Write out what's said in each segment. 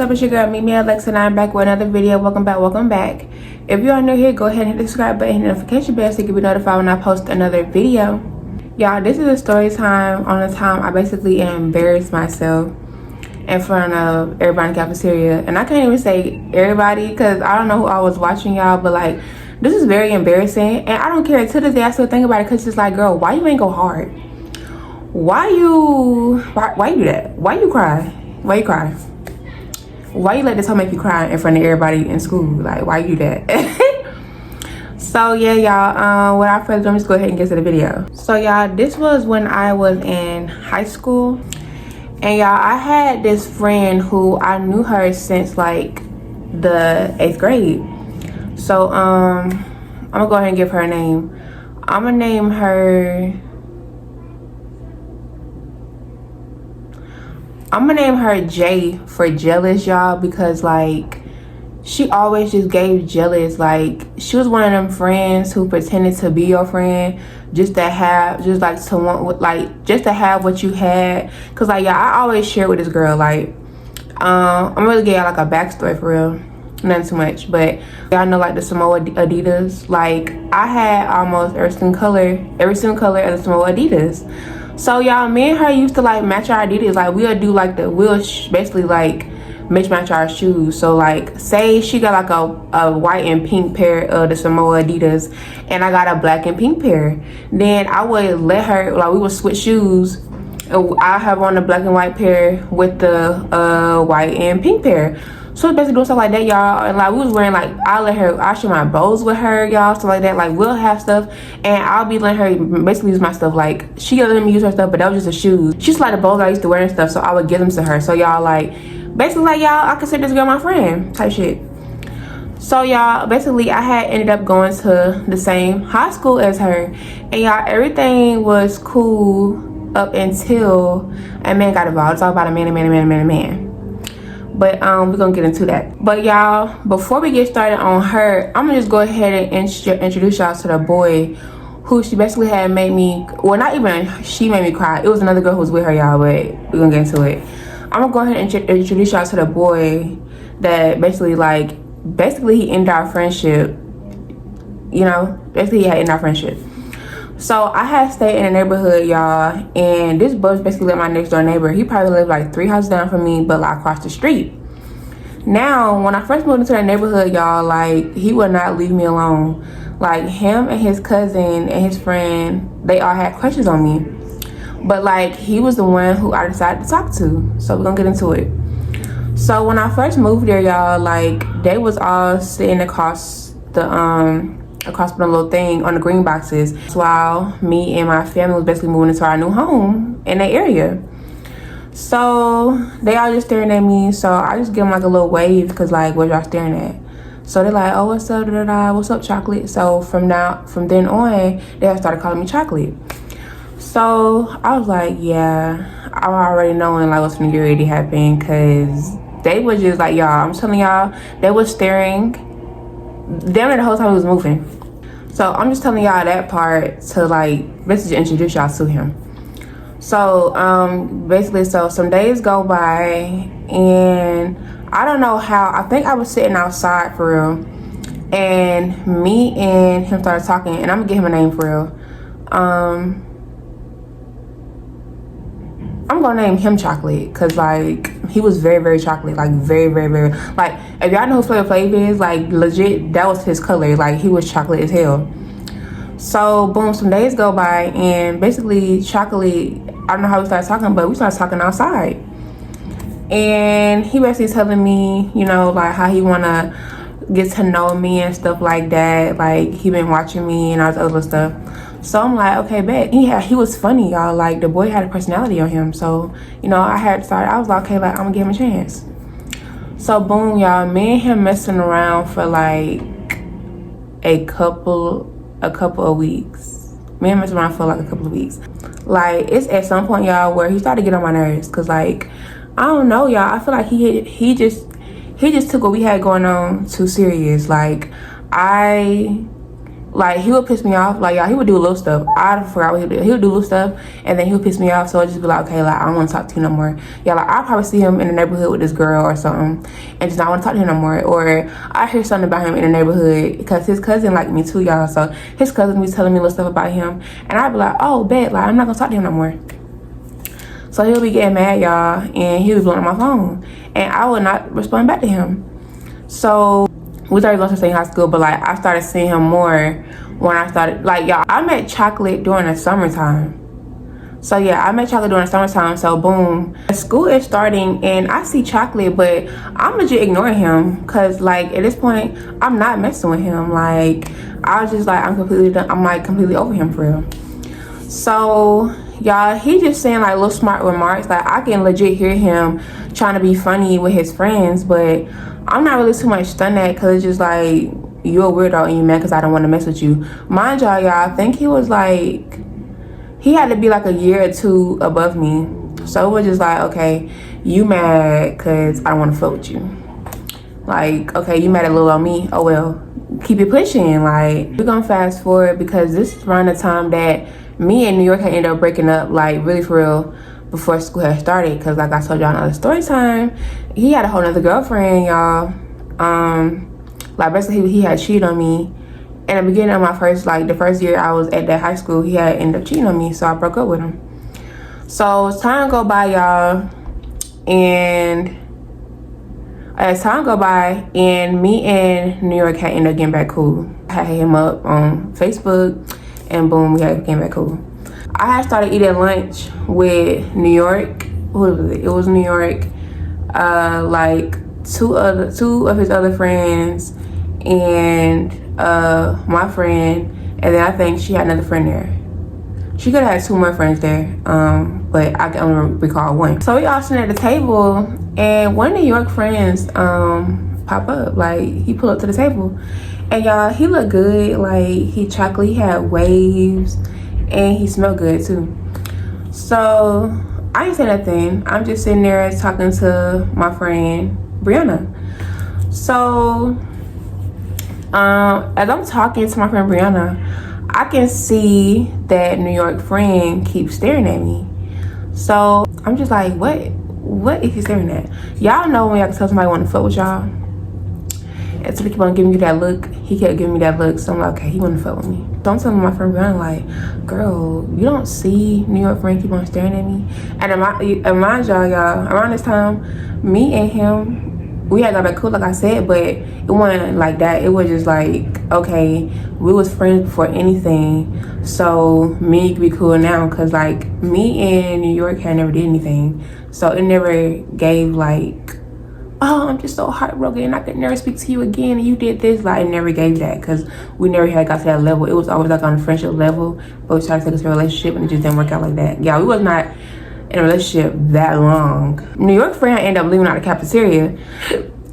up? It's your girl Mimi Alexa, and I'm back with another video. Welcome back. If you are new here, go ahead and hit the subscribe button and the notification bell so you can be notified when I post another video. Y'all, this is a story time on the time I basically embarrassed myself in front of everybody in the cafeteria. And I can't even say everybody because I don't know who I was watching, y'all, but like, this is very embarrassing. And I don't care. To this day, I still think about it because it's like, girl, why you ain't go hard? Why you do that? Why you cry? Why you cry? Why you let this hoe make you cry in front of everybody in school? Like, why you do that? So yeah, y'all, without further ado, I'm just go ahead and get to the video. So y'all, this was when I was in high school. And y'all, I had this friend who I knew her since like the 8th grade. So I'm gonna go ahead and give her a name. I'm gonna name her J for jealous, y'all, because like she always just gave jealous. Like, she was one of them friends who pretended to be your friend just to have what you had. Cause like, yeah, I always share with this girl, like, I'm really getting like a backstory for real, nothing too much, but y'all know like the Samoa Adidas. Like, I had almost every single color of the Samoa Adidas. So y'all, me and her used to like match our Adidas. Like, we'll do like basically like match our shoes. So like, say she got like a white and pink pair of the Samoa Adidas and I got a black and pink pair, then I would let her, like, we would switch shoes. I have on the black and white pair with the white and pink pair. So basically doing stuff like that, y'all. And like, we was wearing like, I'll share my bows with her, y'all, stuff like that. Like, we'll have stuff and I'll be letting her basically use my stuff. Like, she let me use her stuff, but that was just the shoes. She's like the bows I used to wear and stuff, so I would give them to her. So y'all, like, basically like, y'all, I consider this girl my friend type shit. So y'all, basically I had ended up going to the same high school as her, and y'all, everything was cool up until a man got involved. It's all about a man. But we're gonna get into that. But y'all, before we get started on her, I'm gonna just go ahead and introduce y'all to the boy who she basically had made me, well, not even she made me cry. It was another girl who was with her, y'all, but we're gonna get into it. I'm gonna go ahead and introduce y'all to the boy that basically he ended our friendship. You know, basically he had ended our friendship. So I had stayed in a neighborhood, y'all, and this boy was basically like my next door neighbor. He probably lived like 3 houses down from me, but like across the street. Now, when I first moved into that neighborhood, y'all, like, he would not leave me alone. Like, him and his cousin and his friend, they all had crushes on me. But like, he was the one who I decided to talk to. So we're gonna get into it. So when I first moved there, y'all, like, they was all sitting across the little thing on the green boxes while me and my family was basically moving into our new home in that area. So they all just staring at me, so I just give them like a little wave, because like, what y'all staring at? So they're like, oh, what's up, what's up, chocolate? So from then on, they started calling me chocolate. So I was like, yeah, I'm already knowing like what's gonna get ready to happen, because they was just like, y'all, I'm telling y'all, they was staring damn near the whole time he was moving. So I'm just telling y'all that part to like basically introduce y'all to him. So basically, so some days go by and I don't know how, I think I was sitting outside for real, and me and him started talking, and I'm gonna give him a name for real. I'm gonna name him Chocolate, because like, he was very chocolate, like very, like, if y'all know who Flavor Flav is, like, legit, that was his color. Like, he was chocolate as hell. So boom, some days go by and basically Chocolate, I don't know how we started talking, but we started talking outside, and he basically telling me, you know, like, how he wanna get to know me and stuff like that. Like, he been watching me and all this other stuff. So I'm like, okay, bet. He was funny, y'all. Like, the boy had a personality on him. So, you know, I was like, okay, like, I'm gonna give him a chance. So boom, y'all, me and him messing around for like a couple of weeks. Me and him messing around for like a couple of weeks. Like, it's at some point, y'all, where he started to get on my nerves, cause like, I don't know, y'all, I feel like he just took what we had going on too serious. Like, like he would piss me off. Like y'all, he would do little stuff. I forgot what he would do. He would do little stuff, and then he would piss me off. So I'd just be like, okay, like I don't want to talk to you no more. Yeah, like I'll probably see him in the neighborhood with this girl or something, and just not want to talk to him no more. Or I hear something about him in the neighborhood because his cousin liked me too, y'all. So his cousin be telling me little stuff about him, and I'd be like, oh, bet, like I'm not gonna talk to him no more. So he'll be getting mad, y'all, and he'll be blowing up my phone, and I would not respond back to him. So we started going to the same high school, but like I started seeing him more when I started, like y'all, I met Chocolate during the summertime. So yeah, I met Chocolate during the summertime. So boom, school is starting and I see Chocolate, but I'm legit ignoring him because like at this point, I'm not messing with him. Like I was just like, I'm completely done. I'm like completely over him for real. So y'all, he just saying like little smart remarks. Like I can legit hear him trying to be funny with his friends, but I'm not really too much stunned at because it's just like, you're a weirdo and you mad because I don't want to mess with you. Mind y'all, I think he was like, he had to be like a year or two above me. So it was just like, okay, you mad because I don't want to fuck with you. Like, okay, you mad a little on me. Oh well, keep it pushing. Like, we're gonna fast forward because this is around the time that me and New York had ended up breaking up, like really for real, before school had started. Because like I told y'all in other story time, he had a whole nother girlfriend, y'all. Like basically he had cheated on me. In the beginning of my first, like the first year I was at that high school, he had ended up cheating on me, so I broke up with him. So as time go by, y'all, and as time go by, and me and New York had ended up getting back cool. I had hit him up on Facebook, and boom, we had getting back cool. I had started eating lunch with New York. What was it? It was New York, like two of his other friends, and my friend, and then I think she had another friend there. She could have had two more friends there, but I can only recall one. So we all sitting at the table, and one of New York friends pop up. Like he pulled up to the table, and y'all, he looked good. Like he chocolate, he had waves, and he smelled good too. So I ain't say nothing. I'm just sitting there talking to my friend Brianna. So as I'm talking to my friend Brianna, I can see that New York friend keeps staring at me. So I'm just like, what is he staring at? Y'all know when y'all can tell somebody want to fuck with y'all, and so he keep on giving you that look. He kept giving me that look, so I'm like, okay, he want to fuck with me. Don't tell my friend Brianna, like, girl, you don't see New York friend keep on staring at me. And mind y'all, around this time, me and him, we had got back cool, like I said, but it wasn't like that. It was just like, okay, we was friends before anything, so me could be cool now, because like me and New York had never did anything, so it never gave like, oh, I'm just so heartbroken and I could never speak to you again and you did this. Like, it never gave that, because we never had got to that level. It was always like on a friendship level, but we tried to take us to a relationship and it just didn't work out like that. Yeah, we was not in a relationship that long. New York friend ended up leaving out the cafeteria.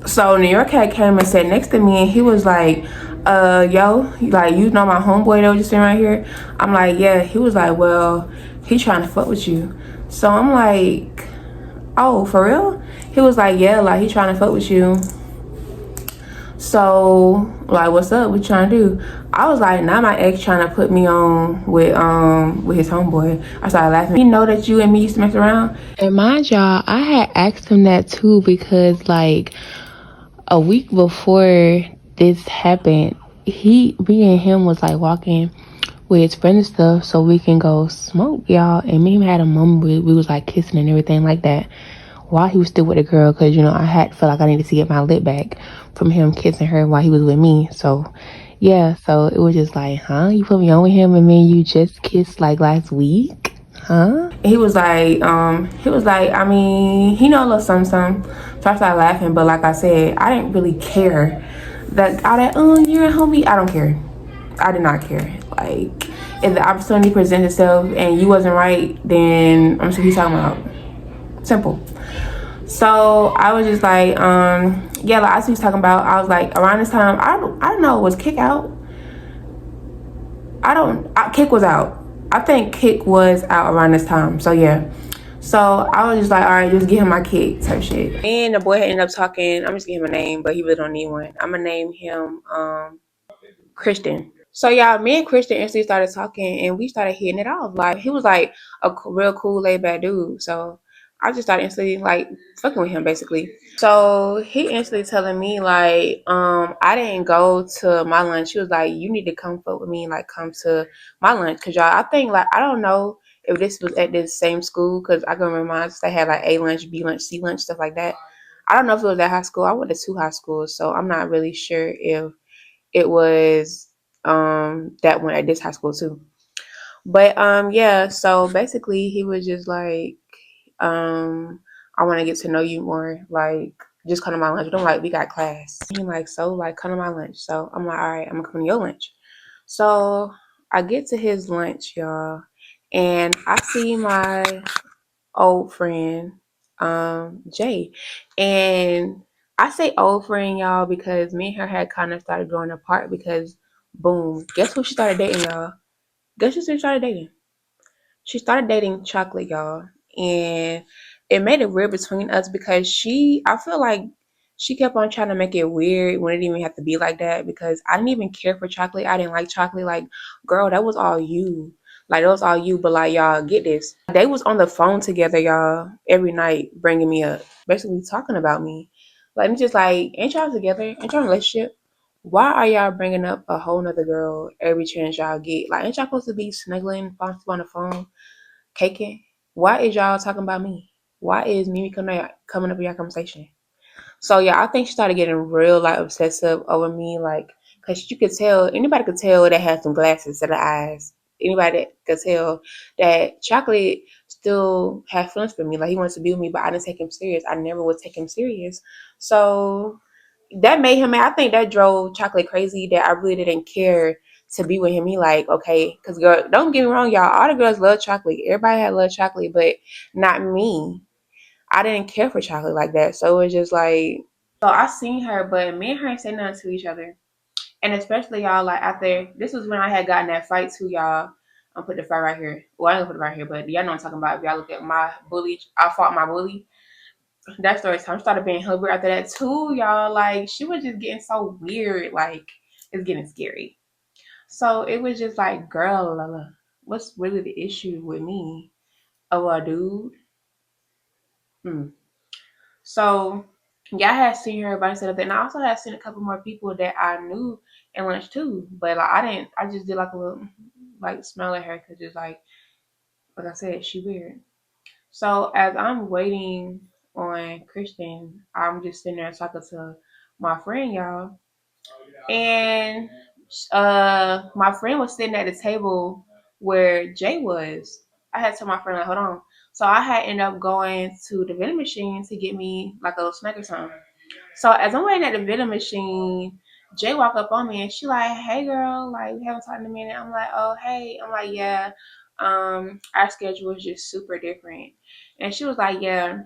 So New York had came and sat next to me, and he was like, yo, like, you know my homeboy that was just sitting right here? I'm like, yeah. He was like, well, he trying to fuck with you. So I'm like, oh, for real? He was like, yeah, like he trying to fuck with you. So like, what's up? What you trying to do? I was like, now my ex trying to put me on with his homeboy. I started laughing. He know that you and me used to mess around. And mind y'all, I had asked him that too, because like a week before this happened, me and him was like walking with his friends and stuff so we can go smoke, y'all. And me and him had a moment where we was like kissing and everything like that while he was still with the girl, because you know I had felt like I needed to get my lip back from him kissing her while he was with me. So yeah, so it was just like, huh, you put me on with him and then you just kissed like last week, huh? And he was like, I mean, he know a little something. So I started laughing, but like I said, I didn't really care that all that, you're a homie. I don't care. I did not care. Like, if the opportunity presents itself and you wasn't right, then I'm sure he's talking about. Simple. So I was just like, yeah, like I see what he's talking about. I was like, around this time, I don't know, was Kick out? Kick was out. I think Kick was out around this time. So yeah. So I was just like, all right, just give him my Kick type shit. And the boy had ended up talking, I'm just giving him a name, but he really don't need one. I'm gonna name him Christian. So y'all, me and Christian instantly started talking, and we started hitting it off. Like he was like a real cool, laid back dude. So I just started instantly like fucking with him, basically. So he instantly telling me like, I didn't go to my lunch. He was like, you need to come fuck with me, like come to my lunch, cause y'all, I think like I don't know if this was at this same school, cause I can remember mine. They had like A lunch, B lunch, C lunch, stuff like that. I don't know if it was at high school. I went to two high schools, so I'm not really sure if it was that one at this high school too. But yeah, so basically he was just like, I want to get to know you more, like just come to my lunch. Don't like we got class. He like, so like come to my lunch. So I'm like, all right, I'm gonna come to your lunch. So I get to his lunch, y'all, and I see my old friend, Jay. And I say old friend, y'all, because me and her had kind of started growing apart because boom, guess who she started dating, y'all? Guess who she started dating? She started dating Chocolate, y'all. And it made it weird between us because I feel like she kept on trying to make it weird when it didn't even have to be like that because I didn't even care for Chocolate. I didn't like Chocolate. Like, girl, that was all you. Like, that was all you. But, like, y'all, get this. They was on the phone together, y'all, every night, bringing me up, basically talking about me. Like, I'm just like, ain't y'all together? Ain't y'all in a relationship? Why are y'all bringing up a whole nother girl every chance y'all get? Like, ain't y'all supposed to be snuggling, falling asleep on the phone? Caking. Why is y'all talking about me? Why is Mimi coming up in your conversation? So yeah, I think she started getting real like obsessive over me, like because you could tell anybody could tell that had some glasses to the eyes. Anybody that could tell that Chocolate still had feelings for me. Like he wants to be with me, but I didn't take him serious. I never would take him serious. So that made him mad. I think that drove Chocolate crazy that I really didn't care to be with him. He like, okay, because girl, don't get me wrong, y'all. All the girls love Chocolate. Everybody had love Chocolate, but not me. I didn't care for Chocolate like that. So it was just like, so I seen her, but me and her ain't say nothing to each other. And especially y'all, like after this was when I had gotten that fight too, y'all. I'm put the fight right here. Well, I don't put it right here, but y'all know what I'm talking about. If y'all look at my bully, I fought my bully. That story time started being her weird after that too, y'all. Like she was just getting so weird, like it's getting scary. So it was just like, girl, what's really the issue with me? Oh, a dude. Hmm. So yeah, I had seen her by said that, and I also had seen a couple more people that I knew in lunch too. But like I didn't, I just did like a little like smell at her because it's like I said, she weird. So as I'm waiting on Christian, I'm just sitting there talking to my friend, y'all. And my friend was sitting at the table where Jay was. I had told my friend like, hold on. So I had ended up going to the vending machine to get me like a little snack or something. So as I'm waiting at the vending machine, Jay walked up on me and she like, hey girl, like we haven't talked in a minute. I'm like, oh hey. I'm like, yeah. Our schedule is just super different. And she was like, yeah.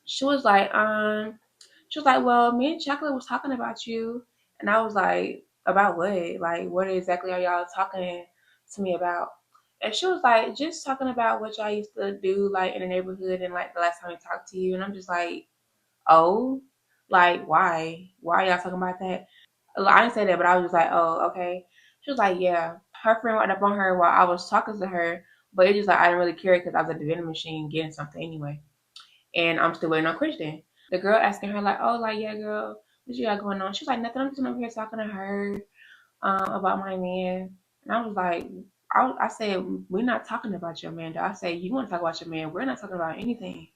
She was like, well, me and Chocolate was talking about you. And I was like, about what? Like, what exactly are y'all talking to me about? And she was like, just talking about what y'all used to do, like, in the neighborhood and, like, the last time we talked to you. And I'm just like, oh, like, why? Why are y'all talking about that? I didn't say that, but I was just like, oh, okay. She was like, yeah. Her friend went up on her while I was talking to her, but it's just like, I didn't really care because I was at the vending machine getting something anyway. And I'm still waiting on Christian. The girl asking her like, "Oh, like yeah, girl, what you got going on?" She's like, "Nothing. I'm just over here talking to her about my man." And I was like, I said, "We're not talking about your man, though." I said, "You want to talk about your man? We're not talking about anything."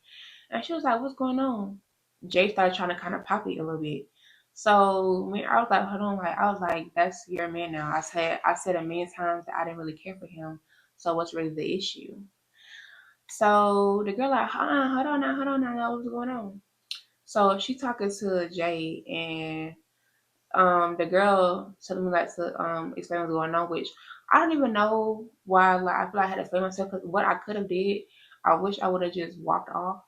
And she was like, "What's going on?" Jay started trying to kind of pop it a little bit. So I was like, hold on, like I was like, that's your man now. I said a million times that I didn't really care for him. So what's really the issue? So the girl like, hold on now, what's going on? So she talking to Jay and the girl telling me like to explain what's going on, which I don't even know why like I feel like I had to explain myself because what I could have did, I wish I would have just walked off.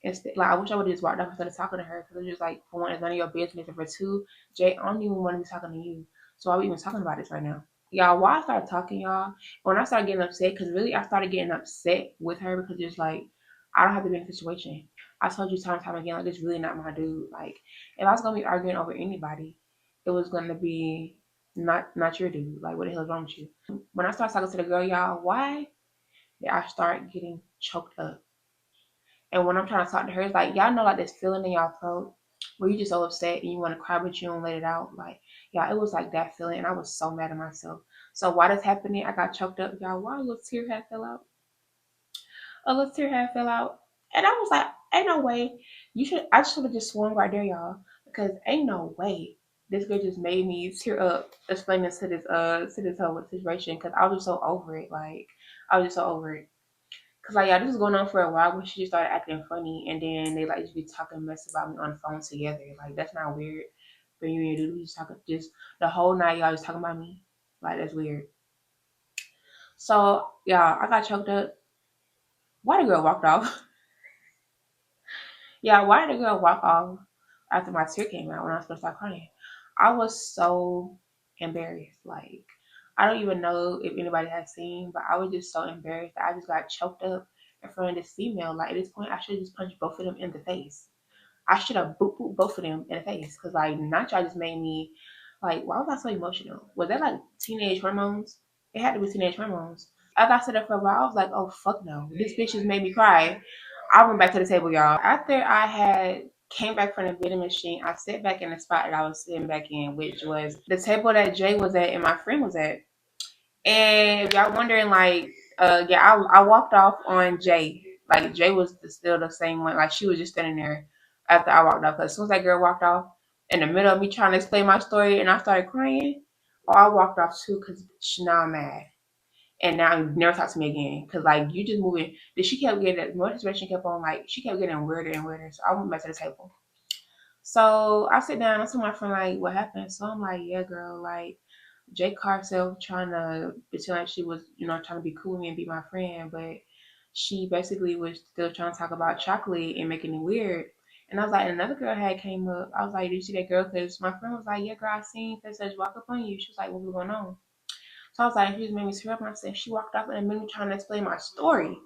Instead, like I wish I would have just walked off instead of talking to her because it's just like for one, it's none of your business, and for two, Jay, I don't even want to be talking to you. So why are we even talking about this right now? Y'all, why I started talking, y'all, when I started getting upset, because really I started getting upset with her because it's like, I don't have to be in a situation. I told you time and time again, like, this really not my dude. Like, if I was going to be arguing over anybody, it was going to be Not your dude. Like, what the hell is wrong with you? When I start talking to the girl, y'all, why did I start getting choked up? And when I'm trying to talk to her, it's like, y'all know, like, this feeling in y'all throat where you just so upset and you want to cry, but you don't let it out. Like, yeah, it was like that feeling, and I was so mad at myself. So why this happening? I got choked up, y'all. Why a little tear had fell out? A little tear had fell out, and I was like, ain't no way. You should. I should have just swung right there, y'all, because ain't no way this girl just made me tear up explaining to this whole situation, because I was just so over it. Like, I was just so over it. Cause like, yeah, this was going on for a while when she just started acting funny, and then they like just be talking mess about me on the phone together. Like, that's not weird. But you and your dude just talking, just the whole night y'all just talking about me. Like, that's weird. So yeah, I got choked up. Why the girl walked off? Yeah, why did the girl walk off after my tear came out when I was supposed to start crying? I was so embarrassed. Like, I don't even know if anybody has seen, but I was just so embarrassed that I just got choked up in front of this female. Like, at this point, I should have just punched both of them in the face. I should have boot both of them in the face. Because, like, not y'all just made me, like, why was I so emotional? Was that, like, teenage hormones? It had to be teenage hormones. After I said that for a while, I was like, oh, fuck no. This bitch just made me cry. I went back to the table, y'all. After I had came back from the vending machine, I sat back in the spot that I was sitting back in, which was the table that Jay was at and my friend was at. And if y'all wondering, like, yeah, I walked off on Jay. Like, Jay was still the same one. Like, she was just standing there after I walked off. Because as soon as that girl walked off, in the middle of me trying to explain my story, and I started crying, oh, I walked off too because now I'm mad. And now you never talk to me again. Cause like you just moving. She kept getting that motivation kept on like she kept getting weirder and weirder. So I went back to the table. So I sit down, I told my friend like what happened. So I'm like, yeah, girl, like Jake herself trying to pretend like she was, trying to be cool with me and be my friend, but she basically was still trying to talk about chocolate and making it weird. And I was like, and another girl had came up. I was like, did you see that girl? Because my friend was like, yeah, girl, I seen such walk up on you. She was like, what was going on? So I was like, she just made me tear up. And I said, she walked off in a minute trying to explain my story.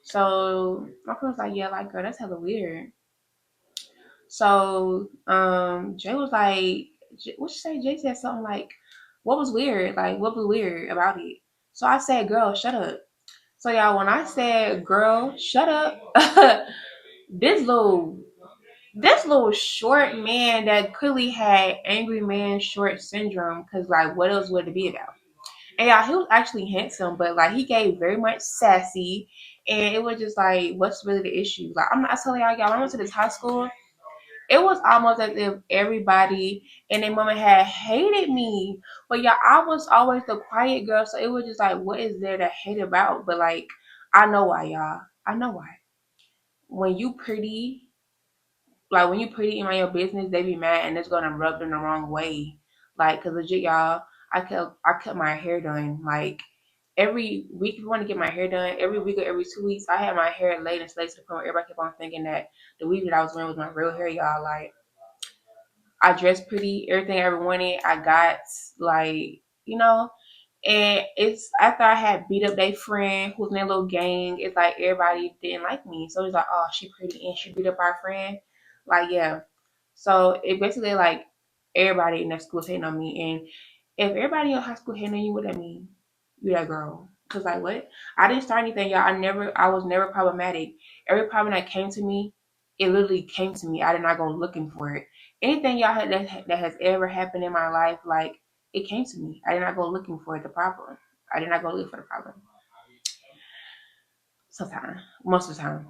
So my friend was like, yeah, like, girl, that's hella weird. So Jay was like, what you say? Jay said something like, what was weird? Like, what was weird about it? So I said, girl, shut up. So y'all, when I said, girl, shut up, this little this little short man that clearly had angry man short syndrome, because like what else would it be about? And yeah, he was actually handsome, but like he gave very much sassy, and it was just like, what's really the issue? Like I'm not telling y'all, I went to this high school. It was almost as if everybody in their moment had hated me, but yeah, I was always the quiet girl, so it was just like, what is there to hate about? But like, I know why, y'all. I know why. When you pretty, like when you pretty and mind your business, they be mad and it's gonna rub them the wrong way. Like, cause legit, y'all, I cut my hair done. Like every week, if you want to get my hair done, every week or every 2 weeks, I had my hair laid and slayed to the point where everybody kept on thinking that the weave that I was wearing was my real hair, y'all. Like I dressed pretty, everything I ever wanted, I got like, you know. And it's after I had beat up their friend who's in their little gang, it's like everybody didn't like me. So it's like, oh, she pretty and she beat up our friend. Like, yeah. So it basically like everybody in that school was hating on me. And if everybody in high school hating on you, what that mean? You that girl. Cause like what? I didn't start anything, y'all. I was never problematic. Every problem that came to me, it literally came to me. I did not go looking for it. Anything y'all had that has ever happened in my life, like it came to me. I did not go looking for the problem. I did not go looking for the problem. Sometimes, most of the time.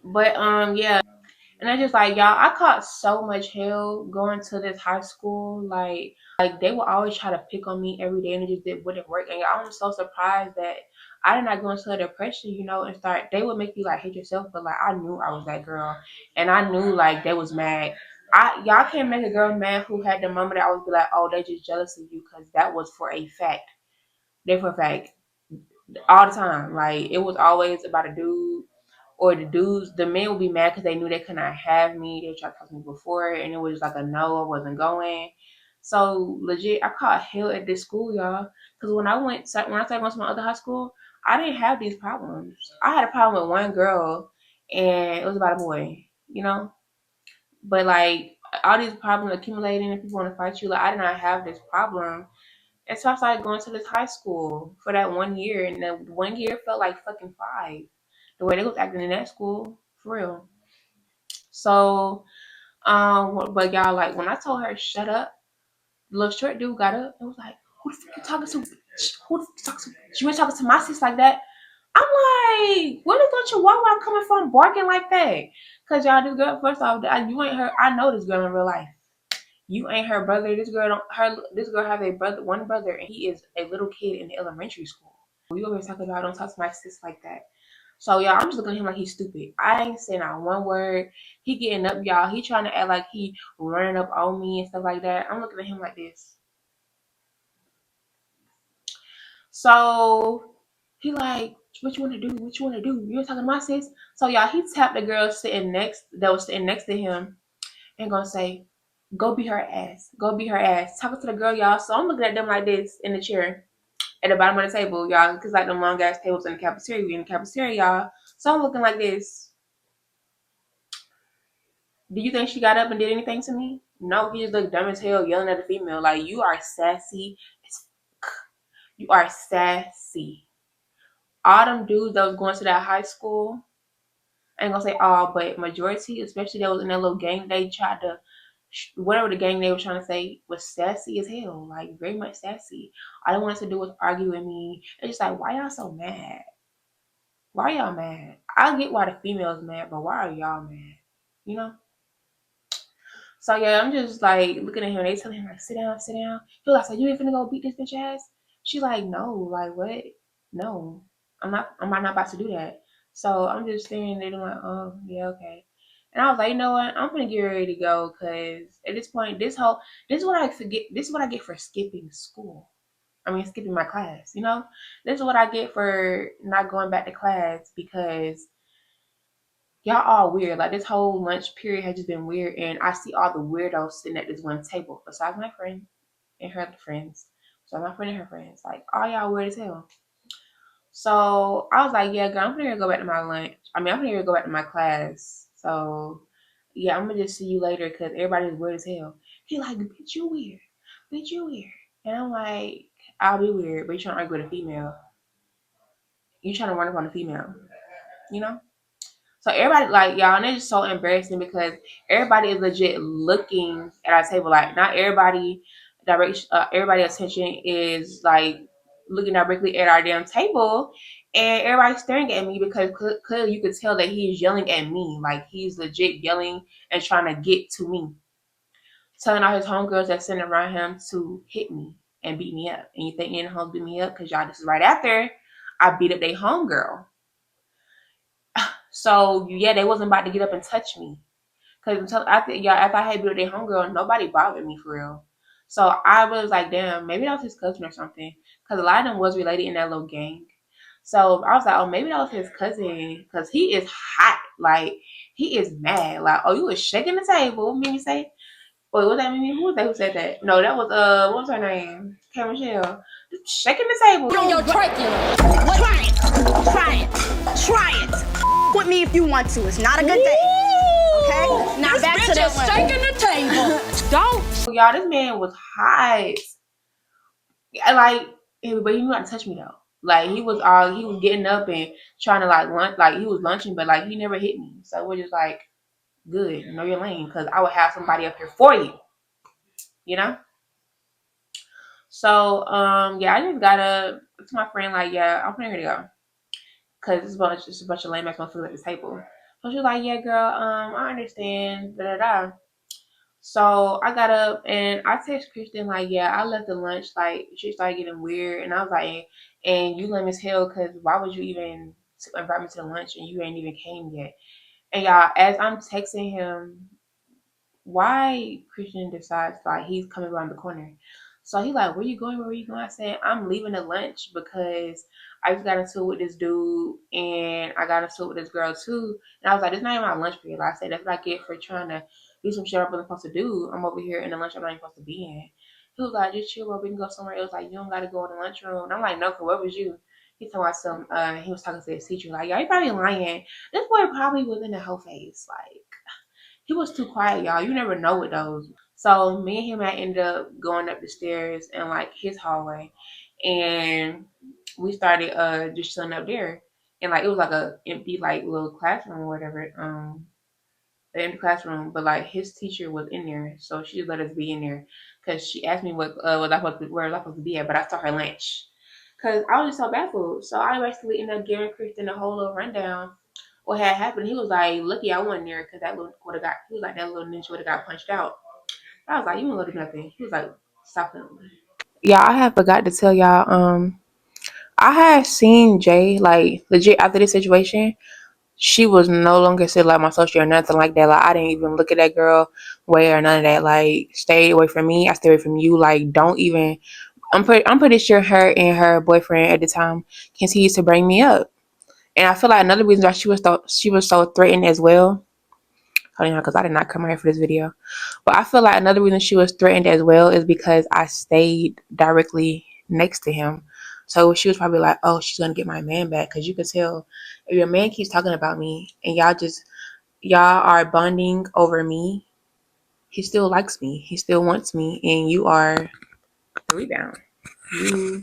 But yeah. And I just like y'all, I caught so much hell going to this high school. Like they would always try to pick on me every day, and it just wouldn't work. And y'all, I'm so surprised that I did not go into a depression, and start. They would make you like hate yourself, but like I knew I was that girl, and I knew like they was mad. Y'all can't make a girl mad who had the moment that I would be like, oh, they just jealous of you, because that was for a fact. They for a fact all the time. Like it was always about a dude or the dudes. The men would be mad because they knew they could not have me. They tried to talk to me before, and it was just like a no. I wasn't going. So legit, I caught hell at this school, y'all. Because when I started going to my other high school, I didn't have these problems. I had a problem with one girl, and it was about a boy, But like all these problems accumulating and people want to fight you. Like I did not have this problem. And so I started going to this high school for that 1 year, and that 1 year felt like fucking 5. The way they was acting in that school, for real. So, but y'all, like when I told her shut up, the little short dude got up and was like, "Who the fuck you talking to? Bitch? Who the fuck you talking to? You ain't talking to my sis like that." I'm like, where the fuck you walk where I'm coming from, barking like that? Cause y'all, this girl, first off, you ain't her. I know this girl in real life. You ain't her brother. This girl don't her. This girl has a brother, one brother, and he is a little kid in elementary school. We always talk about don't talk to my sis like that. So y'all, I'm just looking at him like he's stupid. I ain't saying not one word. He getting up, y'all. He trying to act like he running up on me and stuff like that. I'm looking at him like this. So he like, what you want to do? What you want to do? You talking to my sis? So y'all, he tapped the girl that was sitting next to him and gonna say, go beat her ass. Go beat her ass. Talking to the girl, y'all. So I'm looking at them like this in the chair at the bottom of the table, y'all, because like them long ass tables in the cafeteria. We in the cafeteria, y'all. So I'm looking like this. Do you think she got up and did anything to me? No, he just looked dumb as hell, yelling at the female like, you are sassy. You are sassy. All them dudes that was going to that high school, I ain't gonna say all, but majority, especially that was in that little gang, they tried to, whatever the gang they were trying to say was sassy as hell, like very much sassy. All they wanted to do was argue with me. It's just like, why y'all so mad? Why y'all mad? I get why the females mad, but why are y'all mad? You know? So yeah, I'm just like looking at him. They telling him like, sit down, sit down. He was like, so you ain't finna go beat this bitch ass? She like, no, like what? No, I'm not about to do that. So I'm just staring there, like, oh yeah, okay. And I was like, you know what? I'm gonna get ready to go because at this point, this is what I forget. This is what I get for skipping school. I mean, skipping my class. You know, this is what I get for not going back to class because y'all all weird. Like this whole lunch period has just been weird, and I see all the weirdos sitting at this one table besides my friend and her friends. So my friend and her friends, like all y'all weird as hell. So I was like, yeah, girl, I'm gonna go back to my lunch. I'm gonna go back to my class. So yeah, I'm gonna just see you later because everybody's weird as hell. He like, bitch, you weird. Bitch, you weird. And I'm like, I'll be weird, but you trying to argue with a female. You trying to run up on a female, you know? So everybody, like y'all, and it's just so embarrassing because everybody is legit looking at our table. Like not everybody everybody's attention is like looking directly at our damn table, and everybody's staring at me because clearly you could tell that he's yelling at me. Like he's legit yelling and trying to get to me, telling all his homegirls that sitting around him to hit me and beat me up. And you think your homes beat me up because y'all, this is right after I beat up their homegirl. So yeah, they wasn't about to get up and touch me. Cause after I had built a homegirl, nobody bothered me for real. So I was like, damn, maybe that was his cousin or something. Cause a lot of them was related in that little gang. So I was like, oh, maybe that was his cousin. Cause he is hot. Like he is mad. Like, oh, you was shaking the table. Mimi say, wait, was that Mimi? Who was that who said that? No, that was what was her name? K Michelle. Just shaking the table. On your trachea. Try it. Try it. Try it. With me if you want to. It's not a good day. Okay? Now back to that one. Shaking the table. Don't. Y'all, this man was hot. Like, but he knew not to touch me though. Like he was getting up and trying to like lunch, like he was lunching, but like he never hit me. So we're just like, good, know your lane, because I would have somebody up here for you, you know. So yeah, I just got to my friend like, yeah, I'm here to go, cause it's a bunch of lame ass motherfuckers at this table. So she was like, yeah, girl, I understand, da da da. So I got up and I text Kristen like, yeah, I left the lunch. Like she started getting weird, and I was like, and you lame as hell, cause why would you even invite me to the lunch and you ain't even came yet? And y'all, as I'm texting him, why Christian decides like he's coming around the corner. So he like, where you going? Where you going? I said, I'm leaving the lunch because I just got into it with this dude and I got into it with this girl too. And I was like, it's not even my lunch period. Like I said, that's what I get for trying to do some shit I wasn't supposed to do. I'm over here in the lunch I'm not even supposed to be in. He was like, just chill, bro. We can go somewhere else. Like, you don't got to go in the lunchroom. And I'm like, no, cause where was you? He told me he was talking to his teacher. Like, y'all, you probably lying. This boy probably was in the whole phase. Like, he was too quiet, y'all. You never know with those. So me and him had ended up going up the stairs in like his hallway, and we started just chilling up there. And like it was like a empty like little classroom or whatever, an empty classroom. But like his teacher was in there, so she just let us be in there because she asked me what was I supposed to, where was I supposed to be at, but I saw her lunch because I was just so baffled. So I basically ended up giving Kristen a whole little rundown what had happened. He was like, "Lucky I wasn't there because that little would have got." He was like, "That little ninja would have got punched out." I was like, "You ain't gonna do nothing." He was like, "Stop it." Yeah, I had forgot to tell y'all. I had seen Jay like legit after this situation. She was no longer still like my social or nothing like that. Like I didn't even look at that girl way or none of that. Like stay away from me. I stay away from you. Like don't even. I'm pretty sure her and her boyfriend at the time continued to bring me up. And I feel like another reason why she was so threatened as well. Hold on, because I did not come here for this video. But I feel like another reason she was threatened as well is because I stayed directly next to him. So she was probably like, "Oh, she's gonna get my man back," because you could tell if your man keeps talking about me and y'all are bonding over me. He still likes me. He still wants me, and you are the rebound. You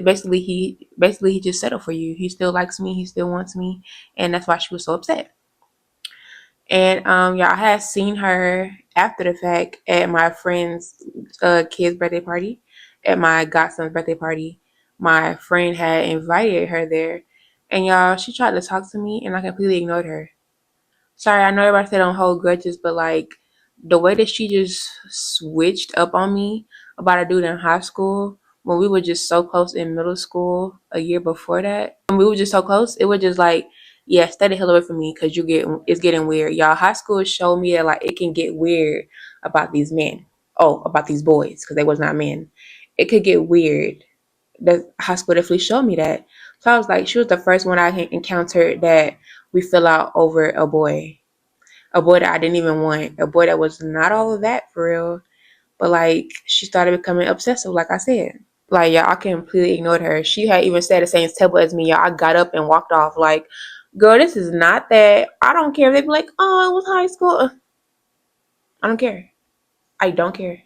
basically he just settled for you. He still likes me. He still wants me, and that's why she was so upset. And yeah, I had seen her after the fact at my friend's kid's birthday party, at my godson's birthday party. My friend had invited her there, and y'all, she tried to talk to me, and I completely ignored her. Sorry, I know everybody said don't hold grudges, but like the way that she just switched up on me about a dude in high school when we were just so close in middle school a year before that. When we were just so close, it was just like, yeah, stay the hell away from me because it's getting weird. Y'all, high school showed me that like it can get weird about these men. Oh, about these boys because they was not men. It could get weird. The high school definitely showed me that. So I was like, she was the first one I had encountered that we fell out over a boy that I didn't even want, a boy that was not all of that for real. But like she started becoming obsessive, like I said. Like y'all, I completely ignored her. She had even said the same table as me. Y'all, I got up and walked off. Like, girl, this is not that. I don't care. They'd be like, oh, it was high school. I don't care. I don't care.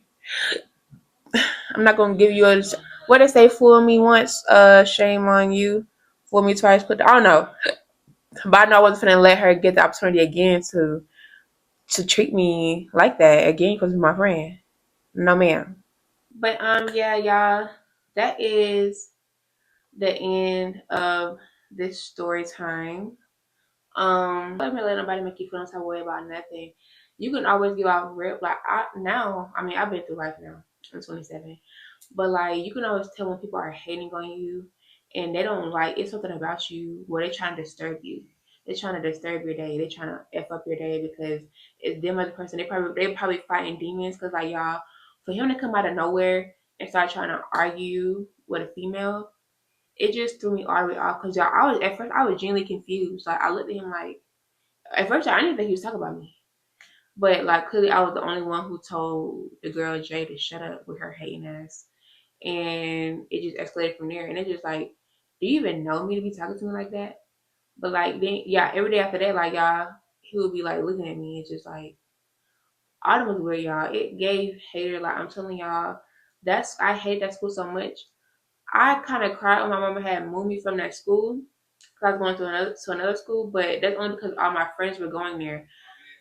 I'm not gonna give you a what they say. Fool me once, shame on you. Fool me twice. Put I don't know, but I know I wasn't gonna let her get the opportunity again to treat me like that again because you're my friend. No, ma'am. But yeah, y'all, that is the end of this story time. Let me let nobody make you feel some way about nothing. You can always give out real like I mean I've been through life now. I'm 27. But like you can always tell when people are hating on you and they don't like it's something about you where they're trying to disturb you. They're trying to disturb your day. They're trying to F up your day because it's them as a person. They're probably fighting demons because like y'all, for him to come out of nowhere and start trying to argue with a female, it just threw me all the way off because y'all I was at first I was genuinely confused. Like I looked at him like at first I didn't think he was talking about me. But like clearly I was the only one who told the girl Jay to shut up with her hating ass. And it just escalated from there. And it's just like, do you even know me to be talking to me like that? But like then yeah, every day after that, like y'all, he would be like looking at me. It's just like Autumn was weird, y'all. It gave hater like I'm telling y'all, I hate that school so much. I kind of cried when my mama had moved me from that school because I was going to another school, but that's only because all my friends were going there.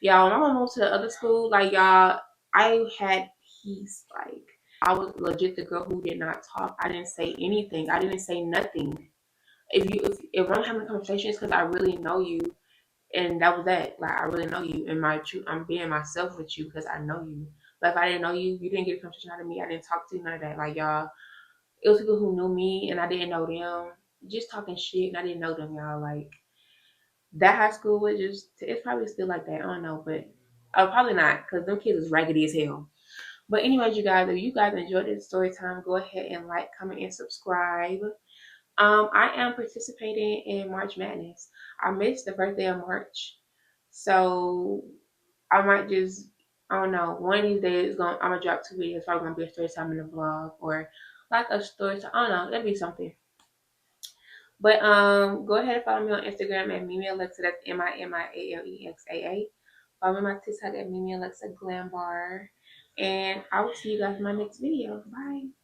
Y'all, when my mom moved to the other school, like y'all, I had peace. Like I was legit the girl who did not talk. I didn't say anything. I didn't say nothing. If I'm having conversations because I really know you, and that was that. Like I really know you, and my truth, I'm being myself with you because I know you. But if I didn't know you, you didn't get a conversation out of me. I didn't talk to you, none of that. Like y'all, it was people who knew me and I didn't know them, just talking shit, and I didn't know them, y'all. Like that high school was it's probably still like that. I don't know, but probably not because them kids is raggedy as hell. But anyways, you guys, if you guys enjoyed this story time, go ahead and like, comment, and subscribe. I am participating in March Madness. I missed the first day of March, so I might just I don't know. One of these days, I'm gonna drop 2 videos. Probably gonna be a story time in the vlog or like a story time. I don't know. That'd be something. But go ahead and follow me on Instagram at Mimi Alexa. That's MIMIALEXAA. Follow me on my TikTok at Mimi Alexa Glam Bar. And I will see you guys in my next video. Bye.